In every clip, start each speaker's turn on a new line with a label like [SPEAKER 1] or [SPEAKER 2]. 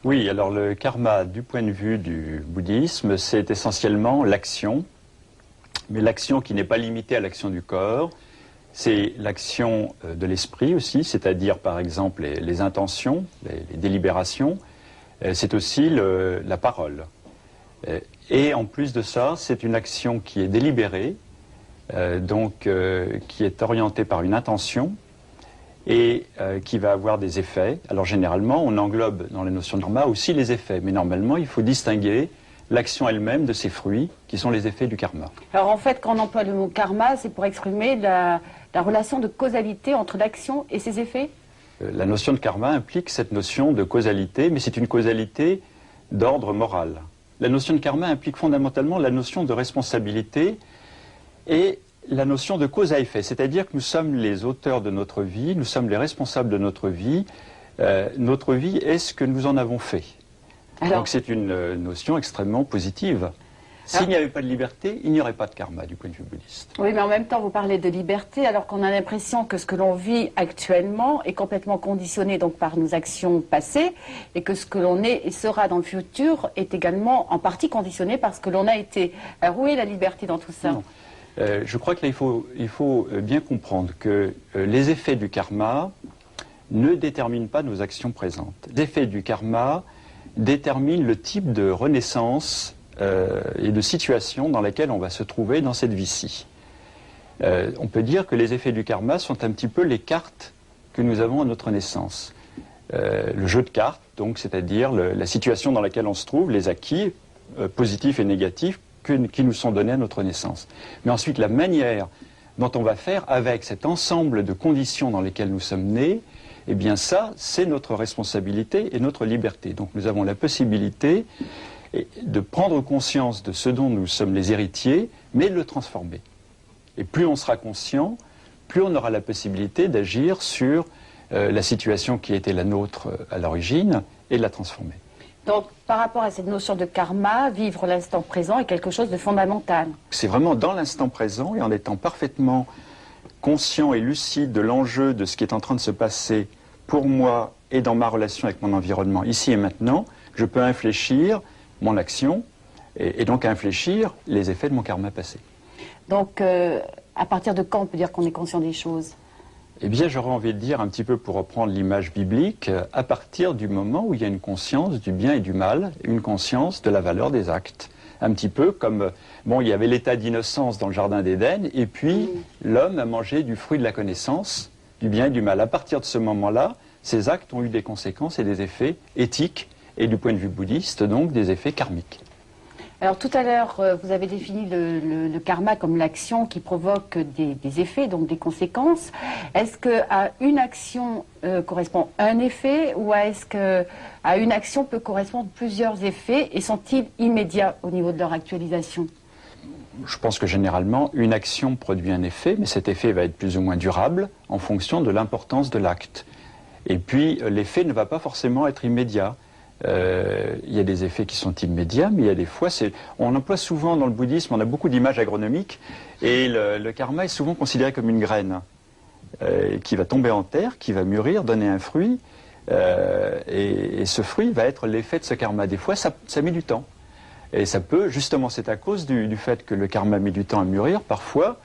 [SPEAKER 1] Oui, alors le karma, du point de vue du bouddhisme, c'est essentiellement l'action, mais l'action qui n'est pas limitée à l'action du corps, c'est l'action de l'esprit aussi, c'est-à-dire par exemple les intentions, les délibérations, c'est aussi la parole. Et en plus de ça, c'est une action qui est délibérée, qui est orientée par une intention et qui va avoir des effets. Alors généralement, on englobe dans les notions de karma aussi les effets, mais normalement, il faut distinguer l'action elle-même de ses fruits, qui sont les effets du karma.
[SPEAKER 2] Alors en fait, quand on emploie le mot karma, c'est pour exprimer la relation de causalité entre l'action et ses effets?
[SPEAKER 1] La notion de karma implique cette notion de causalité, mais c'est une causalité d'ordre moral. La notion de karma implique fondamentalement la notion de responsabilité et la notion de cause à effet, c'est-à-dire que nous sommes les auteurs de notre vie, nous sommes les responsables de notre vie. Notre vie est ce que nous en avons fait. Donc c'est une notion extrêmement positive. S'il n'y avait pas de liberté, il n'y aurait pas de karma du point de vue bouddhiste.
[SPEAKER 2] Oui, mais en même temps, vous parlez de liberté, alors qu'on a l'impression que ce que l'on vit actuellement est complètement conditionné donc par nos actions passées, et que ce que l'on est et sera dans le futur est également en partie conditionné par ce que l'on a été. Alors où est la liberté dans tout ça?
[SPEAKER 1] Non. Je crois que là, il faut bien comprendre que les effets du karma ne déterminent pas nos actions présentes. Les effets du karma déterminent le type de renaissance et de situation dans laquelle on va se trouver dans cette vie-ci. On peut dire que les effets du karma sont un petit peu les cartes que nous avons à notre naissance. Le jeu de cartes, donc, c'est-à-dire la situation dans laquelle on se trouve, les acquis positifs et négatifs qui nous sont donnés à notre naissance. Mais ensuite, la manière dont on va faire avec cet ensemble de conditions dans lesquelles nous sommes nés, eh bien ça, c'est notre responsabilité et notre liberté. Donc nous avons la possibilité de prendre conscience de ce dont nous sommes les héritiers, mais de le transformer. Et plus on sera conscient, plus on aura la possibilité d'agir sur la situation qui était la nôtre à l'origine et de la transformer.
[SPEAKER 2] Donc, par rapport à cette notion de karma, vivre l'instant présent est quelque chose de fondamental.
[SPEAKER 1] C'est vraiment dans l'instant présent et en étant parfaitement conscient et lucide de l'enjeu de ce qui est en train de se passer pour moi et dans ma relation avec mon environnement, ici et maintenant, je peux infléchir mon action et donc infléchir les effets de mon karma passé.
[SPEAKER 2] Donc, à partir de quand on peut dire qu'on est conscient des choses?
[SPEAKER 1] Eh bien, j'aurais envie de dire, un petit peu pour reprendre l'image biblique, à partir du moment où il y a une conscience du bien et du mal, une conscience de la valeur des actes. Un petit peu comme, bon, il y avait l'état d'innocence dans le jardin d'Éden, et puis l'homme a mangé du fruit de la connaissance, du bien et du mal. À partir de ce moment-là, ces actes ont eu des conséquences et des effets éthiques, et du point de vue bouddhiste, donc des effets karmiques.
[SPEAKER 2] Alors tout à l'heure, vous avez défini le karma comme l'action qui provoque des effets, donc des conséquences. Est-ce qu'à une action correspond un effet, ou est-ce qu'à une action peut correspondre plusieurs effets, et sont-ils immédiats au niveau de leur actualisation?
[SPEAKER 1] Je pense que généralement, une action produit un effet, mais cet effet va être plus ou moins durable en fonction de l'importance de l'acte. Et puis, l'effet ne va pas forcément être immédiat. Il y a des effets qui sont immédiats, mais il y a des fois, on emploie souvent dans le bouddhisme, on a beaucoup d'images agronomiques, et le karma est souvent considéré comme une graine qui va tomber en terre, qui va mûrir, donner un fruit, et ce fruit va être l'effet de ce karma. Des fois, ça met du temps. Et ça peut, justement, c'est à cause du fait que le karma met du temps à mûrir, parfois,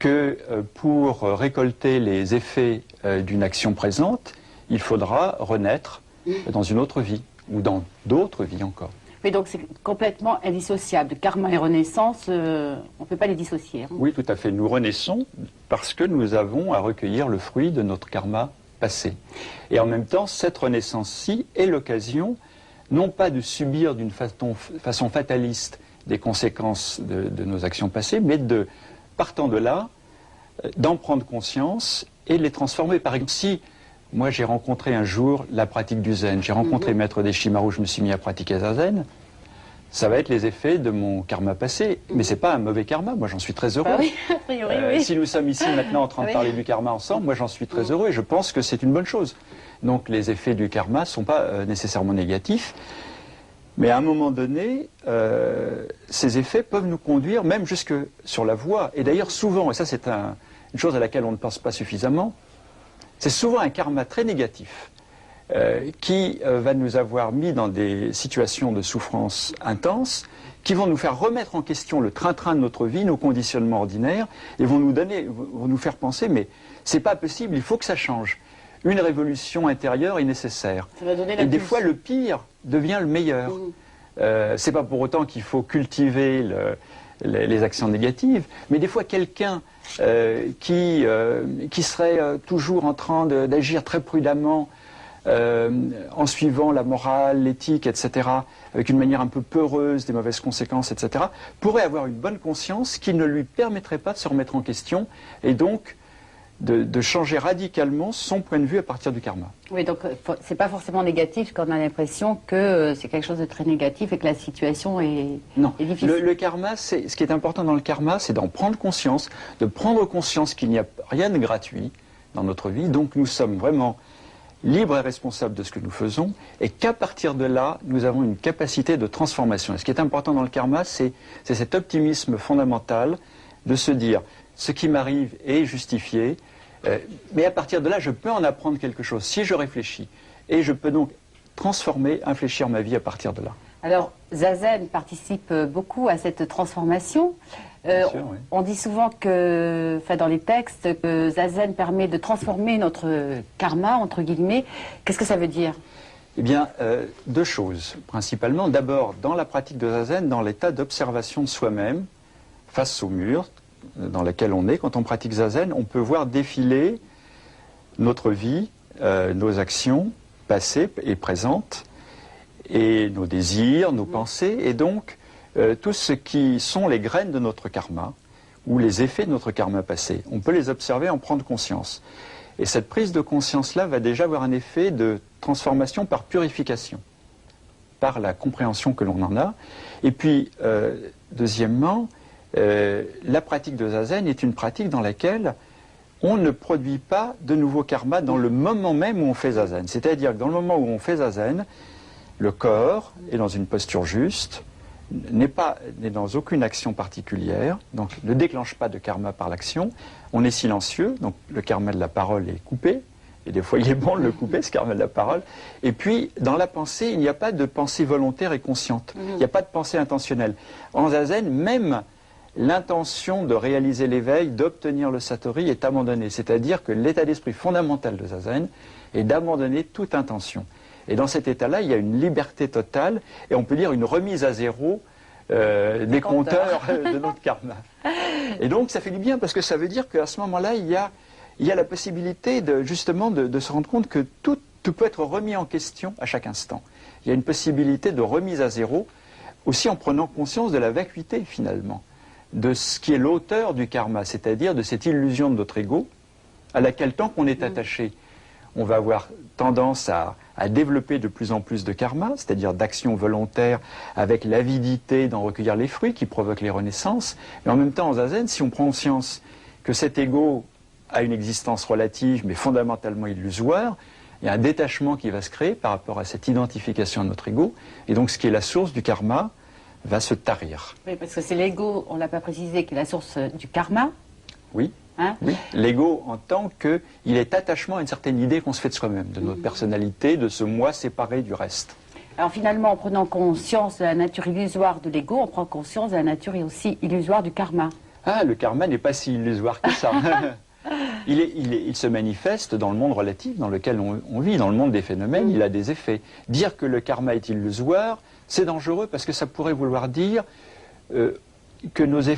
[SPEAKER 1] que pour récolter les effets d'une action présente, il faudra renaître dans une autre vie, ou dans d'autres vies encore.
[SPEAKER 2] Mais donc c'est complètement indissociable. Karma et renaissance, on ne peut pas les dissocier. Hein.
[SPEAKER 1] Oui, tout à fait. Nous renaissons parce que nous avons à recueillir le fruit de notre karma passé. Et en même temps, cette renaissance-ci est l'occasion, non pas de subir d'une façon fataliste des conséquences de nos actions passées, mais partant de là, d'en prendre conscience et de les transformer. Par exemple, si moi j'ai rencontré un jour la pratique du zen, j'ai rencontré Maître Deshimaru, je me suis mis à pratiquer zen, ça va être les effets de mon karma passé. Mais c'est pas un mauvais karma, moi j'en suis très heureux.
[SPEAKER 2] Bah oui, a priori, oui.
[SPEAKER 1] Si nous sommes ici maintenant en train de parler du karma ensemble, moi j'en suis très heureux et je pense que c'est une bonne chose. Donc les effets du karma ne sont pas nécessairement négatifs, mais à un moment donné, ces effets peuvent nous conduire même jusque sur la voie. Et d'ailleurs souvent, et ça c'est une chose à laquelle on ne pense pas suffisamment, c'est souvent un karma très négatif qui va nous avoir mis dans des situations de souffrance intense, qui vont nous faire remettre en question le train-train de notre vie, nos conditionnements ordinaires, et vont nous faire penser, mais c'est pas possible, il faut que ça change. Une révolution intérieure est nécessaire. Et des fois, le pire devient le meilleur. C'est pas pour autant qu'il faut cultiver les actions négatives, mais des fois, quelqu'un qui serait toujours en train d'agir très prudemment, en suivant la morale, l'éthique, etc., avec une manière un peu peureuse, des mauvaises conséquences, etc., pourrait avoir une bonne conscience qui ne lui permettrait pas de se remettre en question et donc de changer radicalement son point de vue à partir du karma.
[SPEAKER 2] Oui, donc c'est pas forcément négatif quand on a l'impression que c'est quelque chose de très négatif et que la situation est difficile.
[SPEAKER 1] Le karma, ce qui est important dans le karma, c'est d'en prendre conscience, de prendre conscience qu'il n'y a rien de gratuit dans notre vie, donc nous sommes vraiment libres et responsables de ce que nous faisons, et qu'à partir de là, nous avons une capacité de transformation. Et ce qui est important dans le karma, c'est cet optimisme fondamental de se dire, ce qui m'arrive est justifié, mais à partir de là, je peux en apprendre quelque chose, si je réfléchis. Et je peux donc transformer, infléchir ma vie à partir de là.
[SPEAKER 2] Alors, Zazen participe beaucoup à cette transformation.
[SPEAKER 1] Bien sûr, oui.
[SPEAKER 2] On dit souvent que, dans les textes, que Zazen permet de transformer notre karma, entre guillemets. Qu'est-ce que ça veut dire?
[SPEAKER 1] Eh bien, deux choses, principalement. D'abord, dans la pratique de Zazen, dans l'état d'observation de soi-même, face au mur dans lequel on est, quand on pratique Zazen, on peut voir défiler notre vie, nos actions passées et présentes, et nos désirs, nos pensées, et donc tout ce qui sont les graines de notre karma, ou les effets de notre karma passé. On peut les observer, en prendre conscience. Et cette prise de conscience-là va déjà avoir un effet de transformation par purification, par la compréhension que l'on en a. Et puis, deuxièmement, la pratique de Zazen est une pratique dans laquelle on ne produit pas de nouveau karma dans le moment même où on fait Zazen. C'est-à-dire que dans le moment où on fait Zazen, le corps est dans une posture juste, n'est dans aucune action particulière, donc ne déclenche pas de karma par l'action. On est silencieux, donc le karma de la parole est coupé, et des fois il est bon de le couper, ce karma de la parole. Et puis, dans la pensée, il n'y a pas de pensée volontaire et consciente. Il n'y a pas de pensée intentionnelle. En Zazen, même l'intention de réaliser l'éveil, d'obtenir le satori est abandonnée. C'est-à-dire que l'état d'esprit fondamental de Zazen est d'abandonner toute intention. Et dans cet état-là, il y a une liberté totale, et on peut dire une remise à zéro des compteurs de notre karma. Et donc ça fait du bien, parce que ça veut dire qu'à ce moment-là, il y a la possibilité justement de se rendre compte que tout peut être remis en question à chaque instant. Il y a une possibilité de remise à zéro, aussi en prenant conscience de la vacuité finalement, de ce qui est l'auteur du karma, c'est-à-dire de cette illusion de notre ego, à laquelle tant qu'on est attaché, on va avoir tendance à développer de plus en plus de karma, c'est-à-dire d'actions volontaires avec l'avidité d'en recueillir les fruits qui provoquent les renaissances. Mais en même temps, en Zazen, si on prend conscience que cet ego a une existence relative mais fondamentalement illusoire, il y a un détachement qui va se créer par rapport à cette identification à notre ego, et donc ce qui est la source du karma va se tarir.
[SPEAKER 2] Oui, parce que c'est l'ego, on ne l'a pas précisé, qui est la source du karma.
[SPEAKER 1] Oui.
[SPEAKER 2] Hein?
[SPEAKER 1] Oui, l'ego en tant qu'il est attachement à une certaine idée qu'on se fait de soi-même, de notre personnalité, de ce moi séparé du reste.
[SPEAKER 2] Alors finalement, en prenant conscience de la nature illusoire de l'ego, on prend conscience de la nature aussi illusoire du karma.
[SPEAKER 1] Ah, le karma n'est pas si illusoire que ça. Il se manifeste dans le monde relatif dans lequel on vit, dans le monde des phénomènes, il a des effets. Dire que le karma est illusoire, c'est dangereux parce que ça pourrait vouloir dire que nos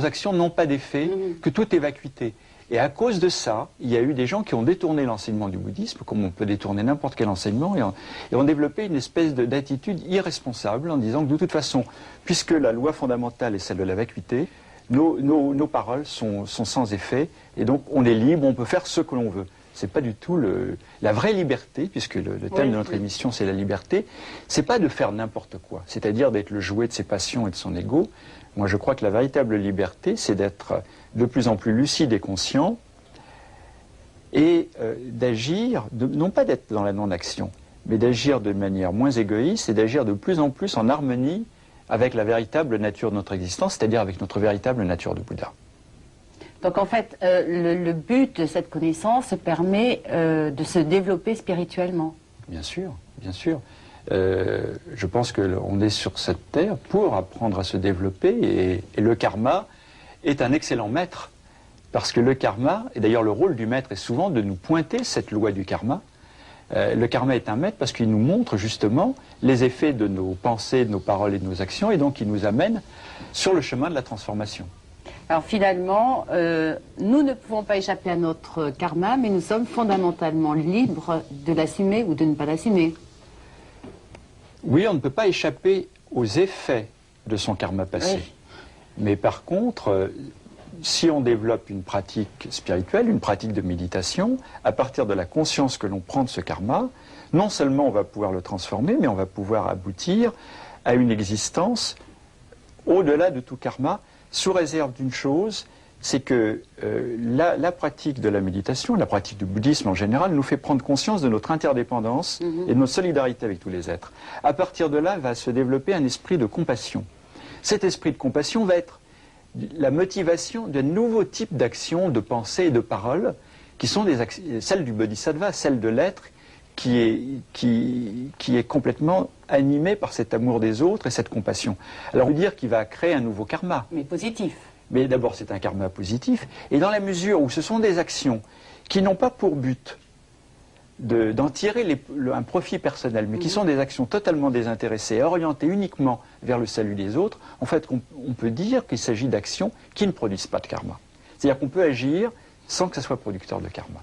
[SPEAKER 1] actions n'ont pas d'effet, que tout est vacuité. Et à cause de ça, il y a eu des gens qui ont détourné l'enseignement du bouddhisme, comme on peut détourner n'importe quel enseignement, et ont développé une espèce d'attitude irresponsable en disant que de toute façon, puisque la loi fondamentale est celle de la vacuité, nos paroles sont sans effet, et donc on est libre, on peut faire ce que l'on veut. C'est pas du tout la vraie liberté, puisque le thème de notre émission c'est la liberté, c'est pas de faire n'importe quoi, c'est-à-dire d'être le jouet de ses passions et de son ego. Moi je crois que la véritable liberté c'est d'être de plus en plus lucide et conscient, et d'agir, non pas d'être dans la non-action, mais d'agir de manière moins égoïste et d'agir de plus en plus en harmonie avec la véritable nature de notre existence, c'est-à-dire avec notre véritable nature de Bouddha.
[SPEAKER 2] Donc en fait, le but de cette connaissance permet de se développer spirituellement.
[SPEAKER 1] Bien sûr, bien sûr. Je pense qu'on est sur cette terre pour apprendre à se développer et le karma est un excellent maître. Parce que le karma, et d'ailleurs le rôle du maître est souvent de nous pointer cette loi du karma. Le karma est un maître parce qu'il nous montre justement les effets de nos pensées, de nos paroles et de nos actions, et donc il nous amène sur le chemin de la transformation.
[SPEAKER 2] Alors finalement, nous ne pouvons pas échapper à notre karma, mais nous sommes fondamentalement libres de l'assumer ou de ne pas l'assumer.
[SPEAKER 1] Oui, on ne peut pas échapper aux effets de son karma passé.
[SPEAKER 2] Oui.
[SPEAKER 1] Mais par contre, si on développe une pratique spirituelle, une pratique de méditation, à partir de la conscience que l'on prend de ce karma, non seulement on va pouvoir le transformer, mais on va pouvoir aboutir à une existence au-delà de tout karma, sous réserve d'une chose, c'est que la pratique de la méditation, la pratique du bouddhisme en général, nous fait prendre conscience de notre interdépendance et de notre solidarité avec tous les êtres. À partir de là, va se développer un esprit de compassion. Cet esprit de compassion va être la motivation d'un nouveau type d'action, de pensée et de parole, qui sont celles du bodhisattva, celles de l'être qui est complètement animé par cet amour des autres et cette compassion. Alors, on peut dire qu'il va créer un nouveau karma.
[SPEAKER 2] Mais positif.
[SPEAKER 1] Mais d'abord, c'est un karma positif. Et dans la mesure où ce sont des actions qui n'ont pas pour but d'en tirer un profit personnel, mais qui sont des actions totalement désintéressées, orientées uniquement vers le salut des autres, en fait, on peut dire qu'il s'agit d'actions qui ne produisent pas de karma. C'est-à-dire qu'on peut agir sans que ça soit producteur de karma.